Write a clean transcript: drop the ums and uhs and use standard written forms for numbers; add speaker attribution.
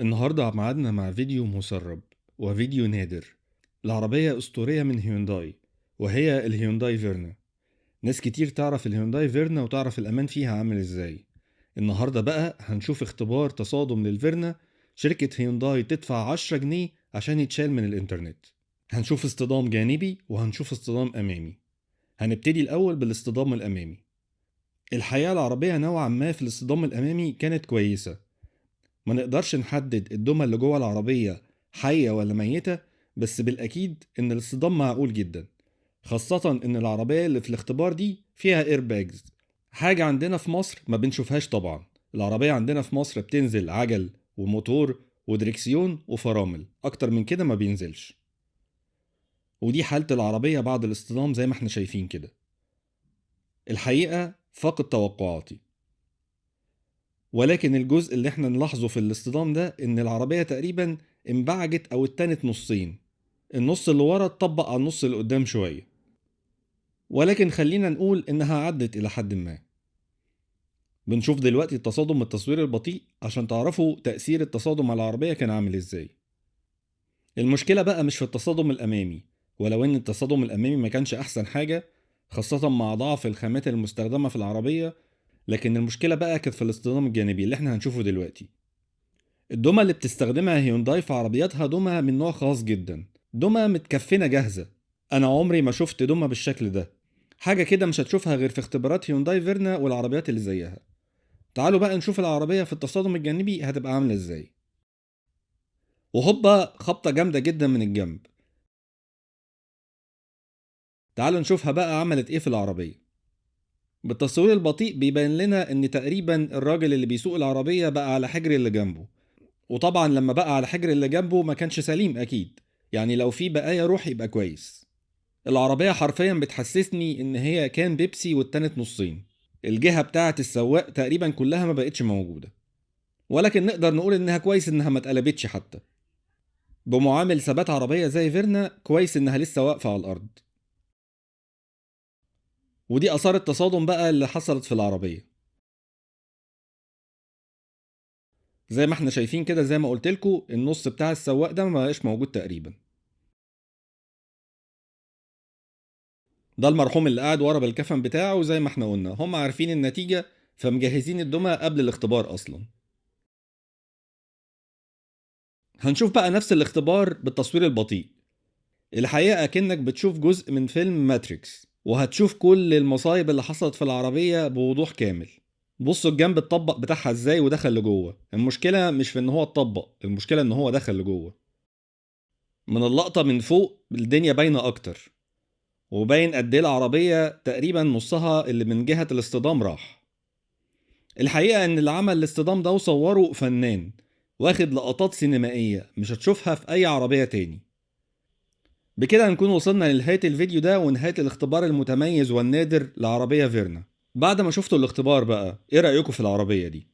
Speaker 1: النهاردة ميعادنا مع فيديو مسرب وفيديو نادر لعربية أسطورية من هيونداي، وهي الهيونداي فيرنا. ناس كتير تعرف الهيونداي فيرنا وتعرف الأمان فيها عامل إزاي. النهاردة بقى هنشوف اختبار تصادم للفيرنا. شركة هيونداي تدفع 10 جنيه عشان يتشال من الإنترنت. هنشوف اصطدام جانبي وهنشوف اصطدام أمامي. هنبتدي الأول بالاصطدام الأمامي. الحقيقة العربية نوعا ما في الاصطدام الأمامي كانت كويسة. ما نقدرش نحدد الدمى اللي جوه العربية حية ولا ميتة، بس بالأكيد إن الاصطدام معقول جدا، خاصة إن العربية اللي في الاختبار دي فيها ايرباجز، حاجة عندنا في مصر ما بنشوفهاش طبعا. العربية عندنا في مصر بتنزل عجل وموتور ودريكسيون وفرامل، أكتر من كده ما بينزلش. ودي حالة العربية بعد الاصطدام زي ما احنا شايفين كده. الحقيقة فاقد توقعاتي، ولكن الجزء اللي احنا نلاحظه في الاصطدام ده ان العربية تقريبا انبعجت او اتنت نصين. النص اللي ورا اتطبق على النص اللي قدام شوية، ولكن خلينا نقول انها عدت الى حد ما. بنشوف دلوقتي التصادم من التصوير البطيء عشان تعرفوا تأثير التصادم على العربية كان عامل ازاي. المشكلة بقى مش في التصادم الامامي، ولو ان التصادم الامامي ما كانش احسن حاجة، خاصة مع ضعف الخامات المستخدمة في العربية. لكن المشكلة بقى كانت في الاصطدام الجانبي اللي احنا هنشوفه دلوقتي. الدمى اللي بتستخدمها هيونداي في عربياتها دمى من نوع خاص جدا، دمى متكفنة جاهزة. أنا عمري ما شفت دمى بالشكل ده. حاجة كده مش هتشوفها غير في اختبارات هيونداي فيرنا والعربيات اللي زيها. تعالوا بقى نشوف العربية في التصادم الجانبي هتبقى عاملة ازاي. وهوبا خبطة جامدة جدا من الجنب. تعالوا نشوفها بقى عملت ايه في العربية. بالتصوير البطيء بيبين لنا ان تقريبا الراجل اللي بيسوق العربية بقى على حجر اللي جنبه، وطبعا لما بقى على حجر اللي جنبه ما كانش سليم اكيد، يعني لو في بقايا روح يبقى كويس. العربية حرفيا بتحسسني ان هي كان بيبسي واتنت نصين. الجهة بتاعة السواق تقريبا كلها ما بقتش موجودة، ولكن نقدر نقول انها كويس انها ما اتقلبتش حتى. بمعامل ثبات عربية زي فيرنا كويس انها لسه واقفة على الارض. ودي اثار التصادم بقى اللي حصلت في العربية. زي ما احنا شايفين كده، زي ما قلت لكم النص بتاع السواق ده ما بقاش موجود تقريبا. ده المرحوم اللي قاعد ورا بالكفن بتاعه، وزي ما احنا قلنا هم عارفين النتيجة، فمجهزين الدمى قبل الاختبار اصلا. هنشوف بقى نفس الاختبار بالتصوير البطيء. الحقيقة أكنك بتشوف جزء من فيلم ماتريكس، وهتشوف كل المصايب اللي حصلت في العربية بوضوح كامل. بصوا الجنب اتطبق بتاعها ازاي ودخل لجوه. المشكلة مش في ان هو اتطبق، المشكلة ان هو دخل لجوه. من اللقطة من فوق الدنيا باينة اكتر، وباين قد ايه العربية تقريبا نصها اللي من جهة الاصطدام راح. الحقيقة ان اللي عمل الاصطدام ده وصوره فنان، واخد لقطات سينمائية مش هتشوفها في اي عربية تاني. بكده نكون وصلنا لنهاية الفيديو ده ونهاية الاختبار المتميز والنادر لعربية فيرنا. بعد ما شفتوا الاختبار بقى ايه رأيكم في العربية دي؟